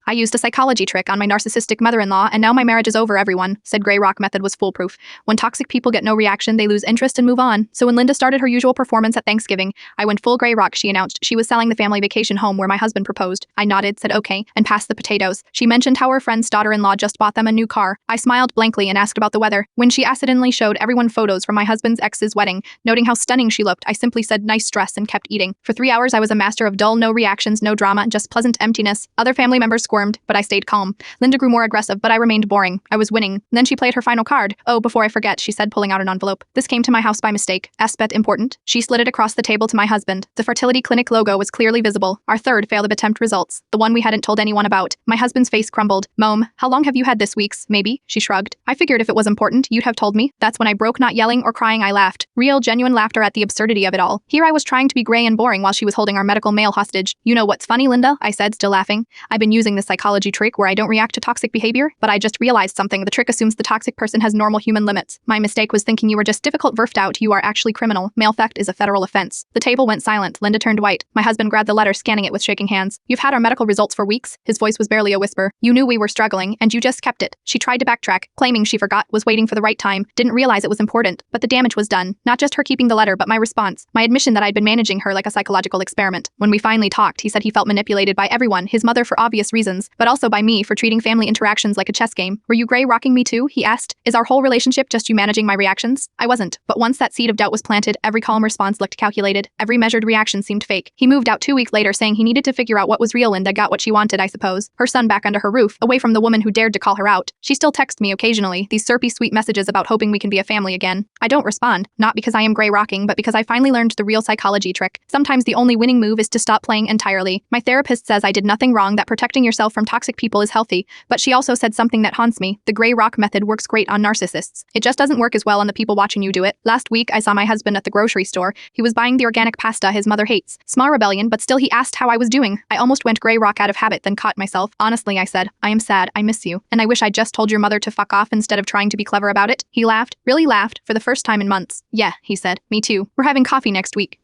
I used a psychology trick on my narcissistic mother-in-law, and now my marriage is over, everyone, said Grey Rock method was foolproof. When toxic people get no reaction, they lose interest and move on. So when Linda started her usual performance at Thanksgiving, I went full Grey Rock. She announced she was selling the family vacation home where my husband proposed. I nodded, said okay, and passed the potatoes. She mentioned how her friend's daughter-in-law just bought them a new car. I smiled blankly and asked about the weather. When she accidentally showed everyone photos from my husband's ex's wedding, noting how stunning she looked, I simply said nice dress and kept eating. For 3 hours I was a master of dull, no reactions, no drama, just pleasant emptiness. Other family members squirmed, but I stayed calm. Linda grew more aggressive, but I remained boring. I was winning. Then she played her final card. Oh, before I forget, she said, pulling out an envelope. This came to my house by mistake. Aspect important. She slid it across the table to my husband. The fertility clinic logo was clearly visible. Our third failed attempt results. The one we hadn't told anyone about. My husband's face crumbled. Mom, how long have you had this? Weeks, maybe? She shrugged. I figured if it was important, you'd have told me. That's when I broke, not yelling or crying. I laughed. Real, genuine laughter at the absurdity of it all. Here I was trying to be gray and boring while she was holding our medical mail hostage. You know what's funny, Linda? I said, still laughing. I've been using this psychology trick where I don't react to toxic behavior, but I just realized something. The trick assumes the toxic person has normal human limits. My mistake was thinking you were just difficult. Verfed out. You are actually criminal. Male theft is a federal offense. The table went silent. Linda turned white. My husband grabbed the letter, scanning it with shaking hands. You've had our medical results for weeks. His voice was barely a whisper. You knew we were struggling, and you just kept it. She tried to backtrack, claiming she forgot, was waiting for the right time, didn't realize it was important, but the damage was done. Not just her keeping the letter, but my response. My admission that I'd been managing her like a psychological experiment. When we finally talked, he said he felt manipulated by everyone, his mother for obvious reasons, but also by me for treating family interactions like a chess game. Were you Grey Rocking me too? He asked. Is our whole relationship just you managing my reactions? I wasn't, but once that seed of doubt was planted, every calm response looked calculated. Every measured reaction seemed fake. He moved out 2 weeks later saying he needed to figure out what was real. Linda got what she wanted, I suppose. Her son back under her roof, away from the woman who dared to call her out. She still texts me occasionally, these syrupy sweet messages about hoping we can be a family again. I don't respond, not because I am Grey Rocking, but because I finally learned the real psychology trick. Sometimes the only winning move is to stop playing entirely. My therapist says I did nothing wrong, that protecting yourself from toxic people is healthy, but she also said something that haunts me. The Grey Rock method works great on narcissists. It just doesn't work as well on the people watching you do it. Last week, I saw my husband at the grocery store. He was buying the organic pasta his mother hates. Small rebellion, but still he asked how I was doing. I almost went Grey Rock out of habit, then caught myself. Honestly, I said, I am sad, I miss you, and I wish I just told your mother to fuck off instead of trying to be clever about it. He laughed, really laughed, for the first time in months. Yeah, he said, me too. We're having coffee next week.